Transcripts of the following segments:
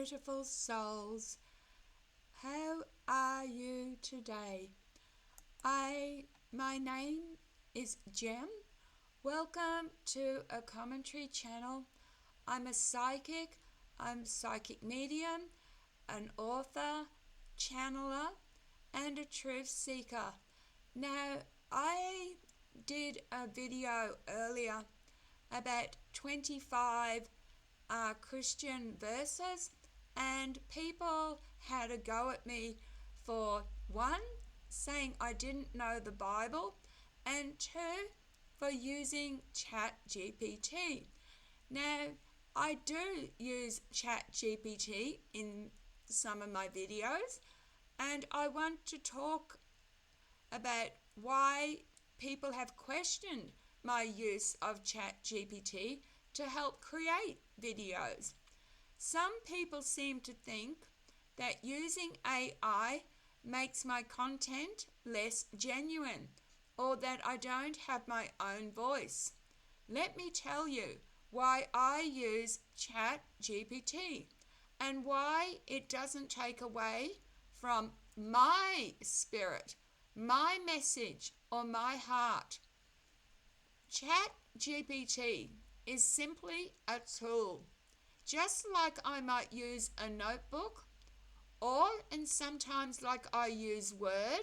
beautiful souls. How are you today? My name is Jem. Welcome to a commentary channel. I'm a psychic, psychic medium, an author, channeler, and a truth seeker. Now, I did a video earlier about 25 Christian verses, and people had a go at me for one, saying I didn't know the Bible, and two, for using Chat GPT. Now, I do use Chat GPT in some of my videos, and I want to talk about why people have questioned my use of Chat GPT to help create videos. Some people seem to think that using AI makes my content less genuine, or that I don't have my own voice. Let me tell you why I use Chat GPT and why it doesn't take away from my spirit, my message, or my heart. Chat GPT is simply a tool, just like I might use a notebook, and sometimes like I use Word,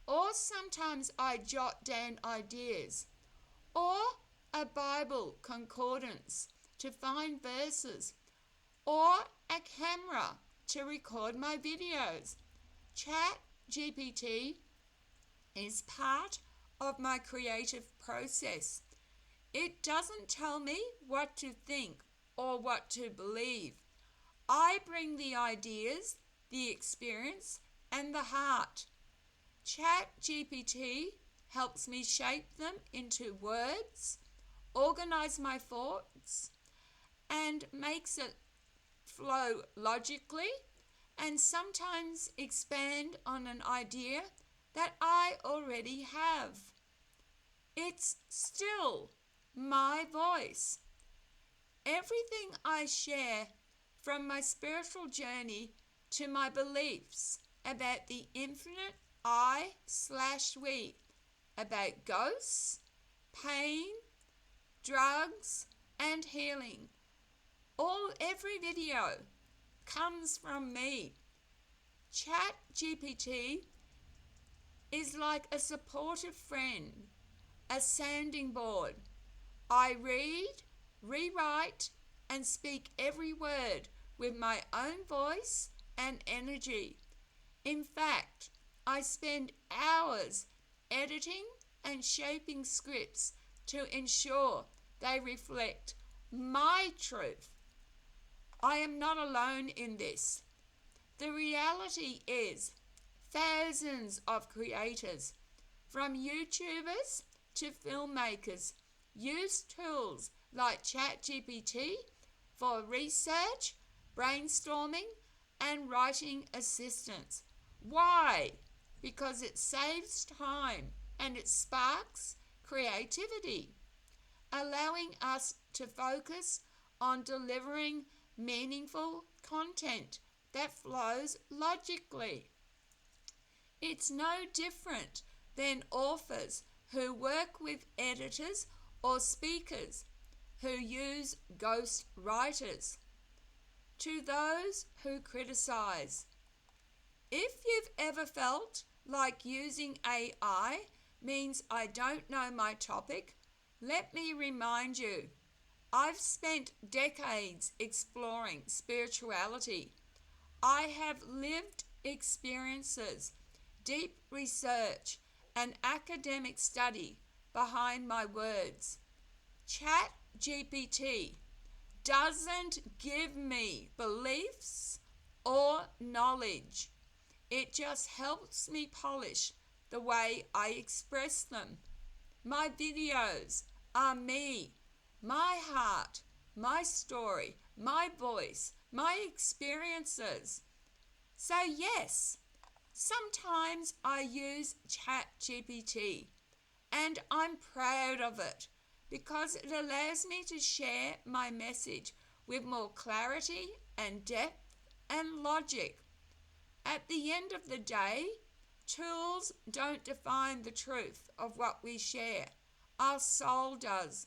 or sometimes I jot down ideas, or a Bible concordance to find verses, or a camera to record my videos. Chat GPT is part of my creative process. It doesn't tell me what to think or what to believe. I bring the ideas, the experience, and the heart. Chat GPT helps me shape them into words, organize my thoughts, and makes it flow logically, and sometimes expand on an idea that I already have. It's still my voice. Everything I share, from my spiritual journey to my beliefs about the infinite I/we, about ghosts, pain, drugs, and healing, every video comes from me. Chat GPT is like a supportive friend, a sounding board. I read, rewrite, and speak every word with my own voice and energy. In fact, I spend hours editing and shaping scripts to ensure they reflect my truth. I am not alone in this. The reality is, thousands of creators, from YouTubers to filmmakers, use tools like ChatGPT for research, brainstorming, and writing assistance. Why? Because it saves time and it sparks creativity, allowing us to focus on delivering meaningful content that flows logically. It's no different than authors who work with editors or speakers who use ghost writers. To those who criticize, if you've ever felt like using AI means I don't know my topic, let me remind you, I've spent decades exploring spirituality. I have lived experiences, deep research, and academic study behind my words. Chat GPT doesn't give me beliefs or knowledge. It just helps me polish the way I express them. My videos are me, my heart, my story, my voice, my experiences. So yes, sometimes I use Chat GPT, and I'm proud of it because it allows me to share my message with more clarity and depth and logic. At the end of the day, tools don't define the truth of what we share. Our soul does.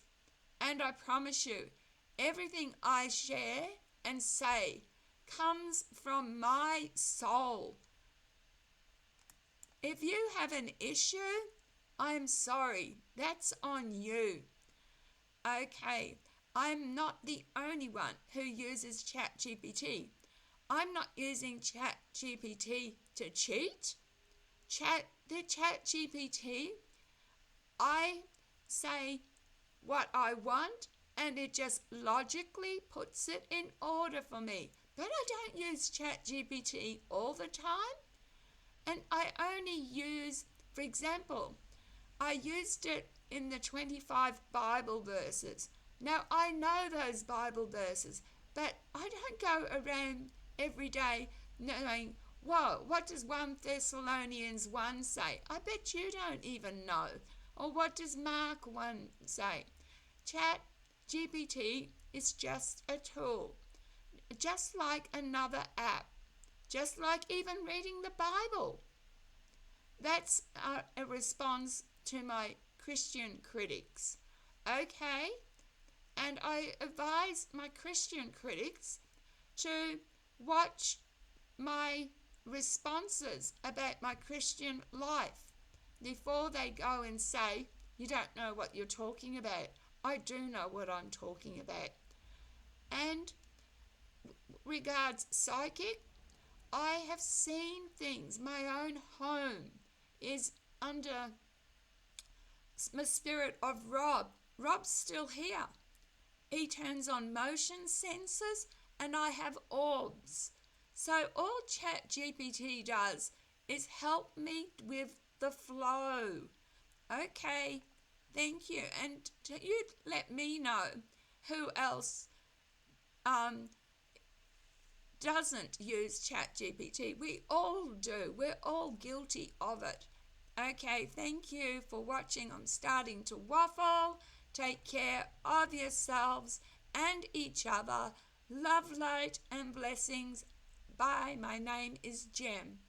And I promise you, everything I share and say comes from my soul. If you have an issue, I'm sorry. That's on you. Okay, I'm not the only one who uses Chat GPT. I'm not using Chat GPT to cheat. The Chat GPT, I say what I want and it just logically puts it in order for me. But I don't use Chat GPT all the time. And I only use, for example, I used it in the 25 Bible verses. Now, I know those Bible verses, but I don't go around every day knowing, whoa, what does 1 Thessalonians 1 say? I bet you don't even know. Or what does Mark 1 say? Chat GPT is just a tool, just like another app, just like even reading the Bible. That's a response to my Christian critics. Okay? And I advise my Christian critics to watch my responses about my Christian life before they go and say, you don't know what you're talking about. I do know what I'm talking about. And regards psychic, I have seen things. My own home is under the spirit of Rob. Rob's still here. He turns on motion sensors and I have orbs. So all Chat GPT does is help me with the flow. Okay, thank you. And you let me know who else doesn't use Chat GPT. We all do. We're all guilty of it. Okay, thank you for watching. I'm starting to waffle. Take care of yourselves and each other. Love, light, and blessings. Bye. My name is Jem.